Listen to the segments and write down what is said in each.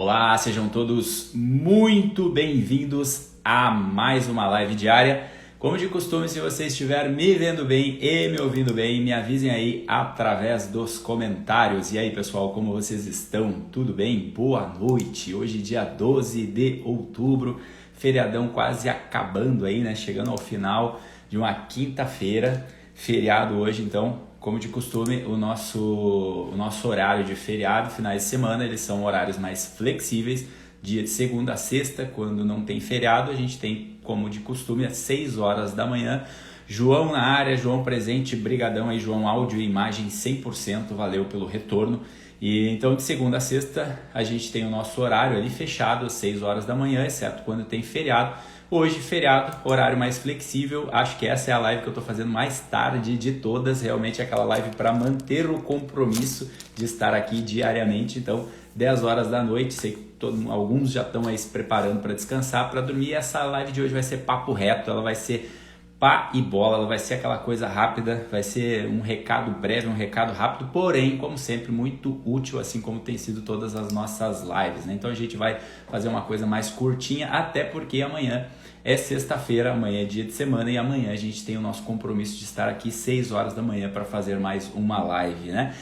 Olá, sejam todos muito bem-vindos a mais uma live diária. Como de costume, se você estiver me vendo bem e me ouvindo bem, me avisem aí através dos comentários. E aí, pessoal, como vocês estão? Tudo bem? Boa noite! Hoje, dia 12 de outubro, feriadão quase acabando aí, né? Chegando ao final de uma quinta-feira, feriado hoje, então... Como de costume, o nosso horário de feriado, finais de semana, eles são horários mais flexíveis. Dia de segunda a sexta, quando não tem feriado, a gente tem, como de costume, às 6 horas da manhã. João na área, João presente, brigadão aí, João, áudio e imagem 100%, valeu pelo retorno. E então, de segunda a sexta, a gente tem o nosso horário ali fechado, às 6 horas da manhã, exceto quando tem feriado. Hoje, feriado, horário mais flexível, acho que essa é a live que eu estou fazendo mais tarde de todas, realmente é aquela live para manter o compromisso de estar aqui diariamente, então 10 horas da noite, sei que alguns já estão aí se preparando para descansar, para dormir. Essa live de hoje vai ser papo reto, ela vai ser pá e bola, ela vai ser aquela coisa rápida, vai ser um recado breve, um recado rápido, porém, como sempre, muito útil, assim como tem sido todas as nossas lives, né? Então a gente vai fazer uma coisa mais curtinha, até porque amanhã é sexta-feira, amanhã é dia de semana e amanhã a gente tem o nosso compromisso de estar aqui 6 horas da manhã para fazer mais uma live, né?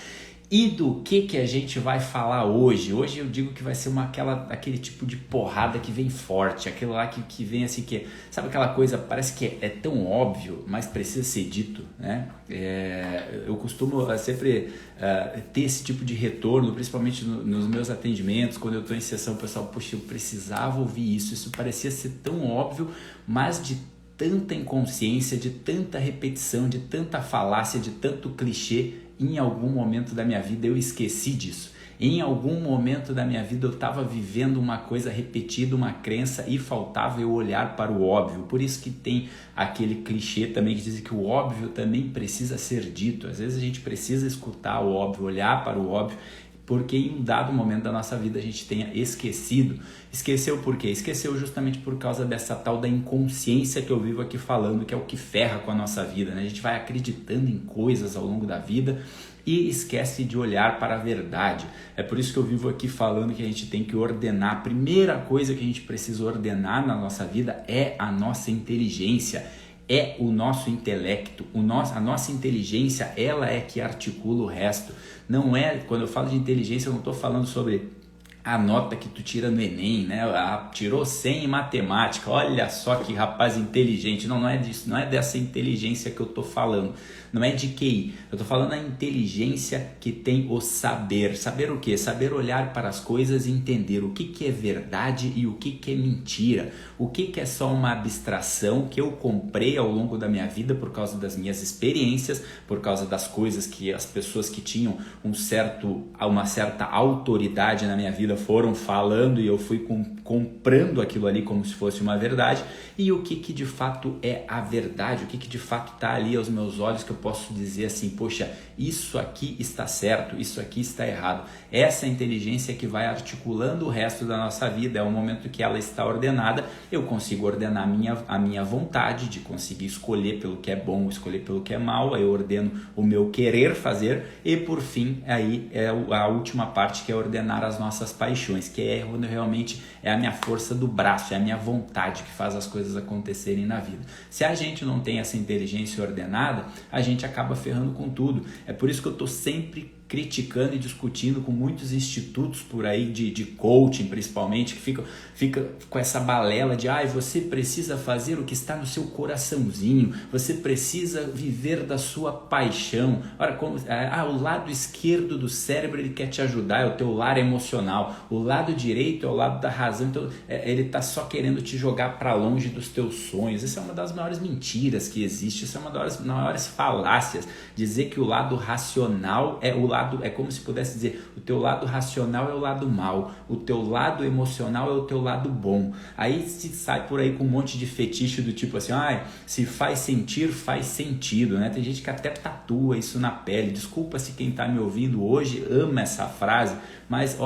E do que a gente vai falar hoje? Hoje eu digo que vai ser aquele tipo de porrada que vem forte, aquilo lá que vem assim, sabe aquela coisa, parece que é tão óbvio, mas precisa ser dito, né? Eu costumo sempre ter esse tipo de retorno, principalmente nos meus atendimentos, quando eu estou em sessão, o pessoal, poxa, eu precisava ouvir isso parecia ser tão óbvio, mas de tanta inconsciência, de tanta repetição, de tanta falácia, de tanto clichê, em algum momento da minha vida eu esqueci disso. Em algum momento da minha vida eu estava vivendo uma coisa repetida, uma crença, e faltava eu olhar para o óbvio. Por isso que tem aquele clichê também que diz que o óbvio também precisa ser dito. Às vezes a gente precisa escutar o óbvio, olhar para o óbvio, porque em um dado momento da nossa vida a gente tenha esquecido. Esqueceu por quê? Esqueceu justamente por causa dessa tal da inconsciência que eu vivo aqui falando, que é o que ferra com a nossa vida, né? A gente vai acreditando em coisas ao longo da vida e esquece de olhar para a verdade. É por isso que eu vivo aqui falando que a gente tem que ordenar. A primeira coisa que a gente precisa ordenar na nossa vida é a nossa inteligência. É o nosso intelecto, a nossa inteligência, ela é que articula o resto. Não é, quando eu falo de inteligência, eu não estou falando sobre a nota que tu tira no Enem, né? Tirou 100 em matemática, olha só que rapaz inteligente. Não é disso, não é dessa inteligência que eu estou falando. Não é de QI, eu estou falando da inteligência que tem o saber. Saber o quê? Saber olhar para as coisas e entender o que é verdade e o que é mentira. O que é só uma abstração que eu comprei ao longo da minha vida por causa das minhas experiências, por causa das coisas que as pessoas que tinham uma certa autoridade na minha vida foram falando e eu fui comprando aquilo ali como se fosse uma verdade. E o que de fato é a verdade, o que de fato está ali aos meus olhos, que eu posso dizer assim, poxa, isso aqui está certo, isso aqui está errado. Essa inteligência que vai articulando o resto da nossa vida, é o momento que ela está ordenada, eu consigo ordenar a minha vontade de conseguir escolher pelo que é bom, escolher pelo que é mal, aí eu ordeno o meu querer fazer e por fim, aí é a última parte, que é ordenar as nossas paixões, que é quando realmente é a minha força do braço, é a minha vontade que faz as coisas acontecerem na vida. Se a gente não tem essa inteligência ordenada, a gente acaba ferrando com tudo. É por isso que eu estou sempre criticando e discutindo com muitos institutos por aí de coaching, principalmente, que fica com essa balela de você precisa fazer o que está no seu coraçãozinho, você precisa viver da sua paixão. Ora, o lado esquerdo do cérebro ele quer te ajudar, é o teu lar emocional, o lado direito é o lado da razão, então ele está só querendo te jogar para longe dos teus sonhos. Essa é uma das maiores mentiras que existe, essa é uma das maiores falácias, dizer que o lado racional é o lado, é como se pudesse dizer, o teu lado racional é o lado mal, o teu lado emocional é o teu lado bom. Aí se sai por aí com um monte de fetiche do tipo assim, se faz sentir, faz sentido, né? Tem gente que até tatua isso na pele. Desculpa se quem está me ouvindo hoje ama essa frase, mas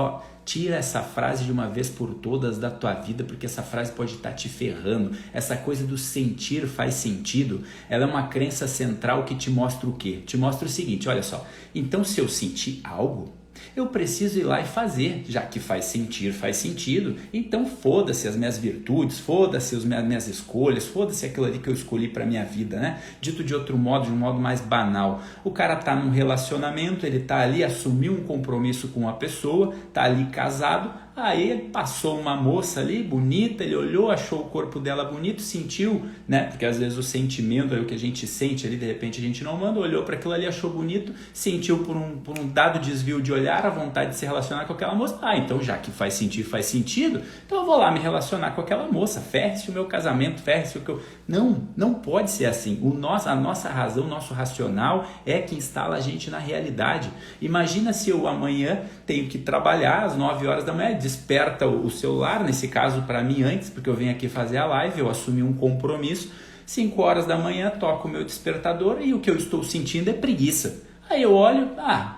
tira essa frase de uma vez por todas da tua vida, porque essa frase pode estar te ferrando. Essa coisa do sentir faz sentido, ela é uma crença central que te mostra o quê? Te mostra o seguinte, olha só, então se eu sentir algo, Eu preciso ir lá e fazer, já que faz sentido, então foda-se as minhas virtudes, foda-se as minhas escolhas, foda-se aquilo ali que eu escolhi para minha vida, né? Dito de outro modo, de um modo mais banal, o cara tá num relacionamento, ele tá ali, assumiu um compromisso com uma pessoa, tá ali casado, aí passou uma moça ali, bonita, ele olhou, achou o corpo dela bonito, sentiu, né? Porque às vezes o sentimento é o que a gente sente ali, de repente a gente não manda, olhou para aquilo ali, achou bonito, sentiu por um dado desvio de olhar a vontade de se relacionar com aquela moça. Então já que faz sentido, então eu vou lá me relacionar com aquela moça, ferre-se o meu casamento, ferre-se o que eu... Não pode ser assim. A nossa razão, o nosso racional é que instala a gente na realidade. Imagina se eu amanhã tenho que trabalhar às 9 horas da manhã, desperta o celular, nesse caso para mim antes, porque eu venho aqui fazer a live, eu assumi um compromisso, 5 horas da manhã toco o meu despertador e o que eu estou sentindo é preguiça. Aí eu olho,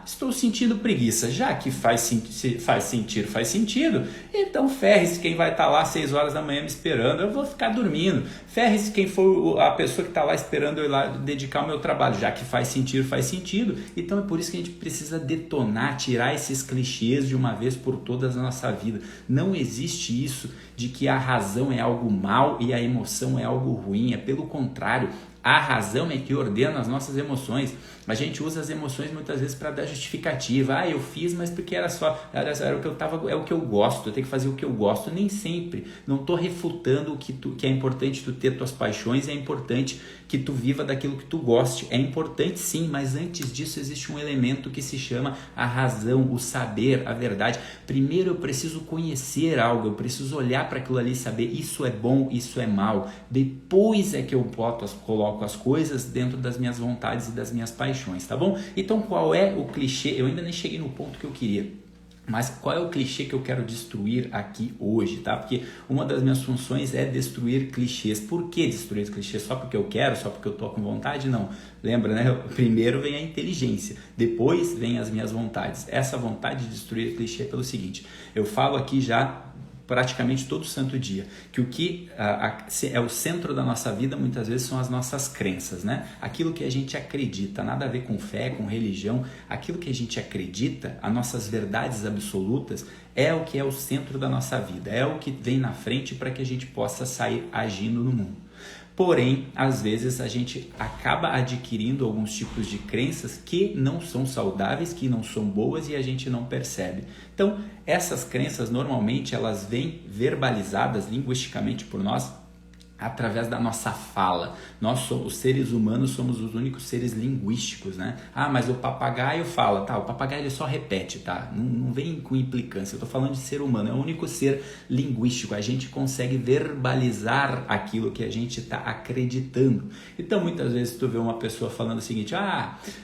estou sentindo preguiça, já que faz sentido, então ferre-se quem vai estar lá às 6 horas da manhã me esperando, eu vou ficar dormindo, ferre-se quem for a pessoa que está lá esperando eu ir lá dedicar o meu trabalho, já que faz sentido, então é por isso que a gente precisa detonar, tirar esses clichês de uma vez por todas na nossa vida. Não existe isso de que a razão é algo mal e a emoção é algo ruim, é pelo contrário. A razão é que ordena as nossas emoções. A gente usa as emoções muitas vezes para dar justificativa. Eu fiz, mas porque era o que eu tava, é o que eu gosto, eu tenho que fazer o que eu gosto. Nem sempre. Não estou refutando que é importante tu ter tuas paixões, é importante que tu viva daquilo que tu goste. É importante sim, mas antes disso existe um elemento que se chama a razão, o saber, a verdade. Primeiro eu preciso conhecer algo, eu preciso olhar para aquilo ali e saber isso é bom, isso é mal. Depois é que eu coloco as coisas dentro das minhas vontades e das minhas paixões, tá bom? Então qual é o clichê? Eu ainda nem cheguei no ponto que eu queria. Mas qual é o clichê que eu quero destruir aqui hoje, tá? Porque uma das minhas funções é destruir clichês. Por que destruir clichês? Só porque eu quero? Só porque eu tô com vontade? Não. Lembra, né? Primeiro vem a inteligência, depois vem as minhas vontades. Essa vontade de destruir clichê é pelo seguinte, eu falo aqui já praticamente todo santo dia, que o que é o centro da nossa vida muitas vezes são as nossas crenças, né? Aquilo que a gente acredita, nada a ver com fé, com religião, aquilo que a gente acredita, as nossas verdades absolutas, é o que é o centro da nossa vida, é o que vem na frente para que a gente possa sair agindo no mundo. Porém, às vezes a gente acaba adquirindo alguns tipos de crenças que não são saudáveis, que não são boas e a gente não percebe. Então, essas crenças normalmente elas vêm verbalizadas linguisticamente por nós através da nossa fala. Nós, os seres humanos, somos os únicos seres linguísticos, né? Mas o papagaio fala, tá? O papagaio ele só repete, tá? Não vem com implicância. Eu tô falando de ser humano, é o único ser linguístico. A gente consegue verbalizar aquilo que a gente tá acreditando. Então, muitas vezes tu vê uma pessoa falando o seguinte,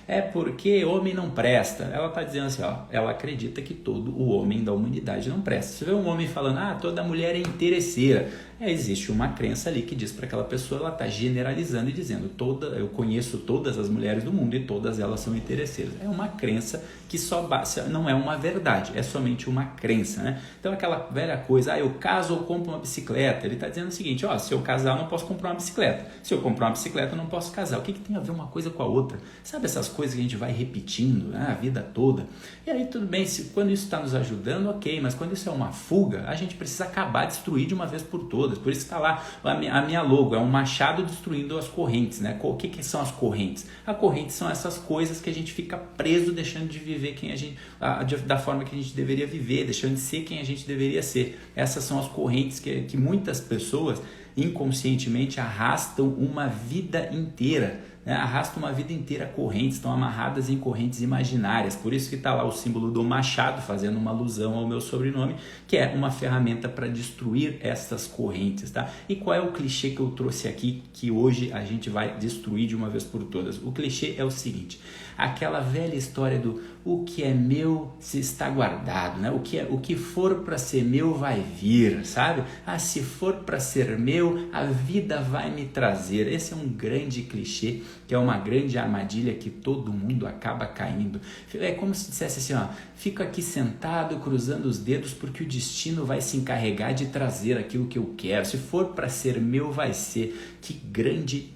é porque homem não presta. Ela tá dizendo assim, ela acredita que todo o homem da humanidade não presta. Você vê um homem falando, toda mulher é interesseira. Existe uma crença ali que diz para aquela pessoa, ela está generalizando e dizendo, eu conheço todas as mulheres do mundo e todas elas são interesseiras. É uma crença que não é uma verdade, é somente uma crença, né? Então aquela velha coisa, eu caso ou compro uma bicicleta, ele está dizendo o seguinte, se eu casar eu não posso comprar uma bicicleta, se eu comprar uma bicicleta eu não posso casar. O que tem a ver uma coisa com a outra? Sabe essas coisas que a gente vai repetindo, né, a vida toda? E aí tudo bem, quando isso está nos ajudando, ok, mas quando isso é uma fuga, a gente precisa acabar, destruir de uma vez por todas. Por isso está lá a minha logo, é um machado destruindo as correntes, né? O que são as correntes? As correntes são essas coisas que a gente fica preso, deixando de viver da forma que a gente deveria viver, deixando de ser quem a gente deveria ser. Essas são as correntes que muitas pessoas inconscientemente arrastam uma vida inteira, né? Arrastam uma vida inteira correntes, estão amarradas em correntes imaginárias. Por isso que está lá o símbolo do machado, fazendo uma alusão ao meu sobrenome, que é uma ferramenta para destruir essas correntes, tá? E qual é o clichê que eu trouxe aqui, que hoje a gente vai destruir de uma vez por todas? O clichê é o seguinte, aquela velha história do o que é meu se está guardado, né? O que for para ser meu vai vir, sabe? Se for para ser meu, a vida vai me trazer. Esse é um grande clichê, que é uma grande armadilha que todo mundo acaba caindo. É como se dissesse assim, fico aqui sentado, cruzando os dedos, porque o destino vai se encarregar de trazer aquilo que eu quero. Se for para ser meu, vai ser. Que grande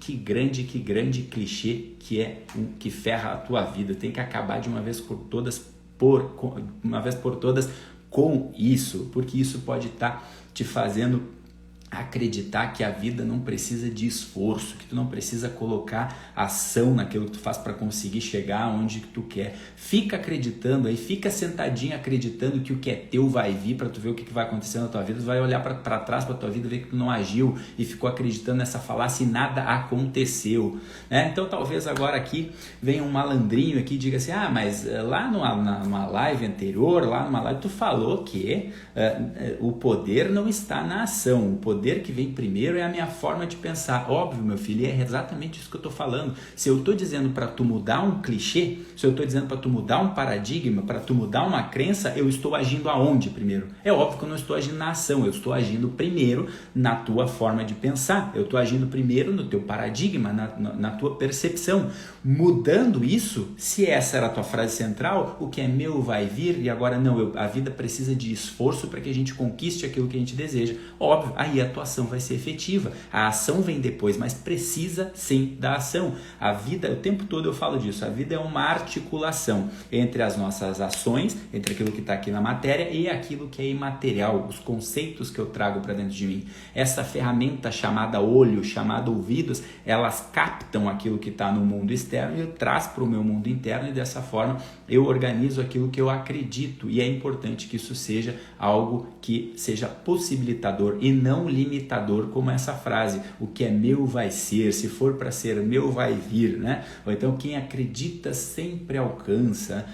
clichê que é que ferra a tua vida. Tem que acabar de uma vez por todas por todas com isso, porque isso pode estar te fazendo acreditar que a vida não precisa de esforço, que tu não precisa colocar ação naquilo que tu faz para conseguir chegar onde que tu quer. Fica acreditando aí, fica sentadinho acreditando que o que é teu vai vir para tu ver o que vai acontecer na tua vida. Tu vai olhar para trás para tua vida, ver que tu não agiu e ficou acreditando nessa falácia e nada aconteceu, né? Então talvez agora aqui venha um malandrinho aqui e diga assim, mas lá numa live anterior, lá numa live tu falou que o poder não está na ação, o poder que vem primeiro é a minha forma de pensar. Óbvio, meu filho, é exatamente isso que eu estou falando. Se eu estou dizendo para tu mudar um clichê, se eu estou dizendo para tu mudar um paradigma, para tu mudar uma crença, eu estou agindo aonde primeiro? É óbvio que eu não estou agindo na ação, eu estou agindo primeiro na tua forma de pensar, eu estou agindo primeiro no teu paradigma, na tua percepção. Mudando isso, se essa era a tua frase central, o que é meu vai vir, e agora não, a vida precisa de esforço para que a gente conquiste aquilo que a gente deseja. Óbvio, aí a tua ação vai ser efetiva. A ação vem depois, mas precisa sim da ação. A vida, o tempo todo eu falo disso, a vida é uma articulação entre as nossas ações, entre aquilo que está aqui na matéria e aquilo que é imaterial, os conceitos que eu trago para dentro de mim. Essa ferramenta chamada olho, chamada ouvidos, elas captam aquilo que está no mundo externo e eu trago para o meu mundo interno, e dessa forma eu organizo aquilo que eu acredito, e é importante que isso seja algo que seja possibilitador e não limitador, como essa frase, o que é meu vai ser, se for para ser meu vai vir, né? Ou então quem acredita sempre alcança.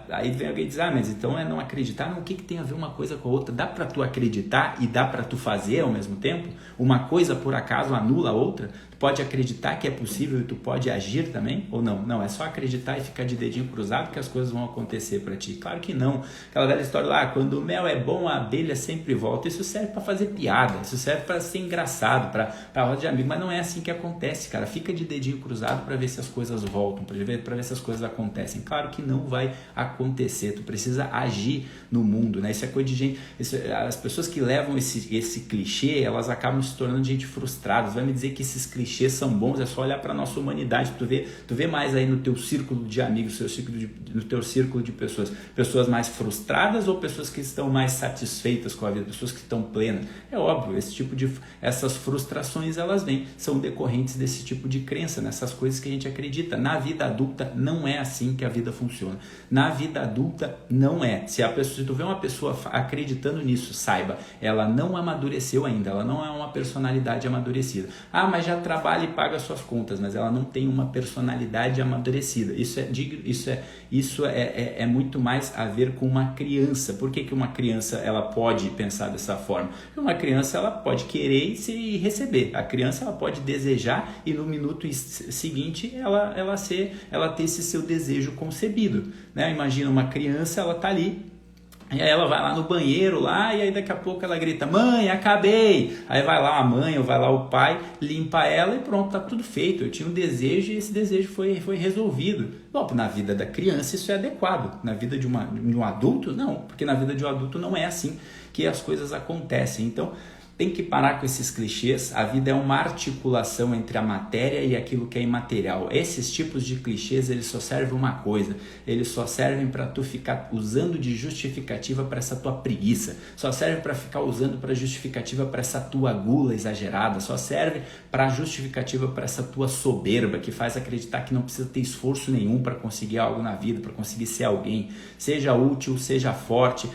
Aí vem alguém e diz, mas então é não acreditar. Não, o que tem a ver uma coisa com a outra? Dá para tu acreditar e dá para tu fazer ao mesmo tempo? Uma coisa por acaso anula a outra? Pode acreditar que é possível e tu pode agir também? Ou não? Não, é só acreditar e ficar de dedinho cruzado que as coisas vão acontecer para ti. Claro que não. Aquela velha história lá, quando o mel é bom, a abelha sempre volta. Isso serve para fazer piada, isso serve para ser engraçado, para roda de amigo, mas não é assim que acontece, cara. Fica de dedinho cruzado para ver se as coisas voltam, para ver se as coisas acontecem. Claro que não vai acontecer, tu precisa agir no mundo, né? Isso é coisa de gente... as pessoas que levam esse clichê, elas acabam se tornando gente frustrada. Vai me dizer que esses clichês são bons, é só olhar para a nossa humanidade, tu vê mais aí no teu círculo de amigos, no teu círculo de pessoas mais frustradas ou pessoas que estão mais satisfeitas com a vida, pessoas que estão plenas. É óbvio, essas frustrações elas são decorrentes desse tipo de crença, nessas coisas que a gente acredita. Na vida adulta não é assim que a vida funciona. Na vida adulta não é. Se tu vê uma pessoa acreditando nisso, saiba, ela não amadureceu ainda, ela não é uma personalidade amadurecida. Mas já trabalha e paga suas contas, mas ela não tem uma personalidade amadurecida. Isso é muito mais a ver com uma criança. Por que uma criança ela pode pensar dessa forma? Porque uma criança ela pode querer e receber. A criança ela pode desejar e no minuto seguinte ela ter esse seu desejo concebido, né? Imagina uma criança, ela tá ali. E aí ela vai lá no banheiro lá, e aí daqui a pouco ela grita, mãe, acabei! Aí vai lá a mãe ou vai lá o pai, limpa ela e pronto, tá tudo feito. Eu tinha um desejo e esse desejo foi resolvido. Bom, na vida da criança isso é adequado. Na vida de um adulto, não. Porque na vida de um adulto não é assim que as coisas acontecem. Então, tem que parar com esses clichês. A vida é uma articulação entre a matéria e aquilo que é imaterial. Esses tipos de clichês, eles só servem uma coisa. Eles só servem para tu ficar usando de justificativa para essa tua preguiça. Só serve para ficar usando para justificativa para essa tua gula exagerada. Só serve para justificativa para essa tua soberba que faz acreditar que não precisa ter esforço nenhum para conseguir algo na vida, para conseguir ser alguém. Seja útil, seja forte,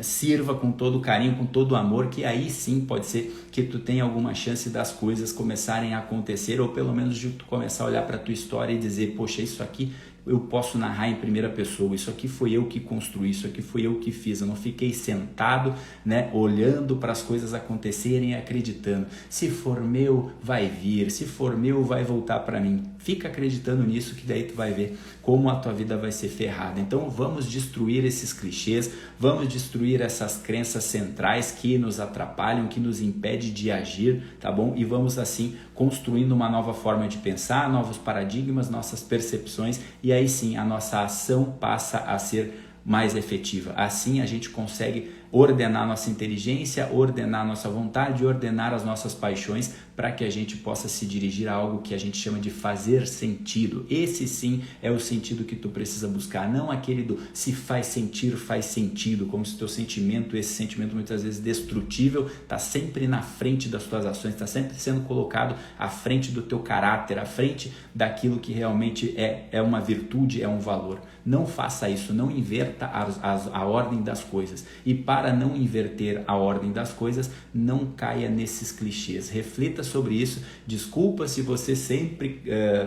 sirva com todo carinho, com todo amor, que aí sim pode ser que tu tenha alguma chance das coisas começarem a acontecer, ou pelo menos de tu começar a olhar para tua história e dizer, poxa, isso aqui eu posso narrar em primeira pessoa, isso aqui foi eu que construí, isso aqui foi eu que fiz, eu não fiquei sentado, né, olhando para as coisas acontecerem e acreditando, se for meu vai vir, se for meu vai voltar para mim. Fica acreditando nisso que daí tu vai ver como a tua vida vai ser ferrada. Então vamos destruir esses clichês, vamos destruir essas crenças centrais que nos atrapalham, que nos impedem de agir, tá bom? E vamos assim construindo uma nova forma de pensar, novos paradigmas, nossas percepções, e aí sim a nossa ação passa a ser mais efetiva. Assim a gente consegue ordenar nossa inteligência, ordenar nossa vontade, ordenar as nossas paixões para que a gente possa se dirigir a algo que a gente chama de fazer sentido. Esse sim é o sentido que tu precisa buscar, não aquele do se faz sentir, faz sentido, como se teu sentimento, esse sentimento muitas vezes destrutível, está sempre na frente das tuas ações, está sempre sendo colocado à frente do teu caráter, à frente daquilo que realmente é uma virtude, é um valor. Não faça isso, não inverta a ordem das coisas. E para não inverter a ordem das coisas, não caia nesses clichês. Reflita sobre isso. Desculpa se você sempre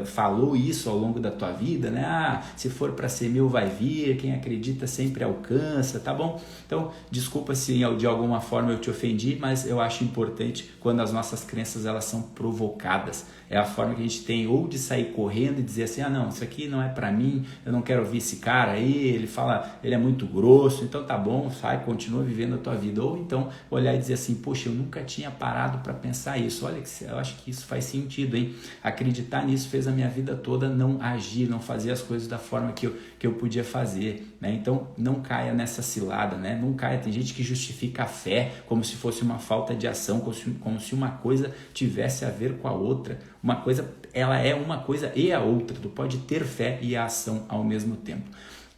falou isso ao longo da tua vida, né? Se for para ser meu, vai vir. Quem acredita sempre alcança, tá bom? Então, desculpa se de alguma forma eu te ofendi, mas eu acho importante quando as nossas crenças elas são provocadas. É a forma que a gente tem ou de sair correndo e dizer assim, não, isso aqui não é para mim, eu não quero ouvir esse cara aí, ele é muito grosso, então tá bom, sai, continua vivendo a tua vida. Ou então olhar e dizer assim, poxa, eu nunca tinha parado para pensar isso, olha, eu acho que isso faz sentido, hein? Acreditar nisso fez a minha vida toda não agir, não fazer as coisas da forma que eu podia fazer, né? Então não caia nessa cilada, né? Não caia, tem gente que justifica a fé como se fosse uma falta de ação, como se uma coisa tivesse a ver com a outra. Uma coisa, ela é uma coisa e a outra, tu pode ter fé e a ação ao mesmo tempo.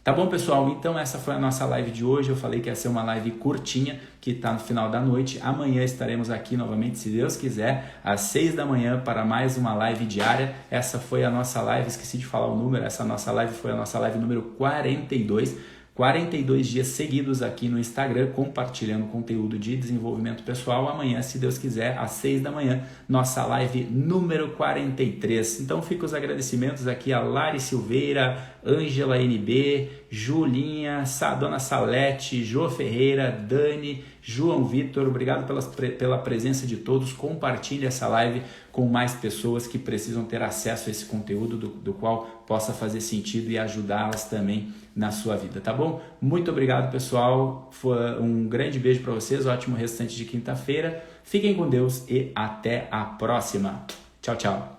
Tá bom, pessoal? Então essa foi a nossa live de hoje. Eu falei que ia ser uma live curtinha, que está no final da noite. Amanhã estaremos aqui novamente, se Deus quiser, às 6 da manhã para mais uma live diária. Essa foi a nossa live, esqueci de falar o número, essa nossa live foi a nossa live número 42. 42 dias seguidos aqui no Instagram, compartilhando conteúdo de desenvolvimento pessoal. Amanhã, se Deus quiser, às 6 da manhã, nossa live número 43. Então, fica os agradecimentos aqui a Lari Silveira, Ângela NB, Julinha, Dona Salete, Jô Ferreira, Dani, João Vitor. Obrigado pela presença de todos. Compartilhe essa live com mais pessoas que precisam ter acesso a esse conteúdo do qual possa fazer sentido e ajudá-las também na sua vida, tá bom? Muito obrigado, pessoal. Um grande beijo para vocês, ótimo restante de quinta-feira. Fiquem com Deus e até a próxima. Tchau, tchau.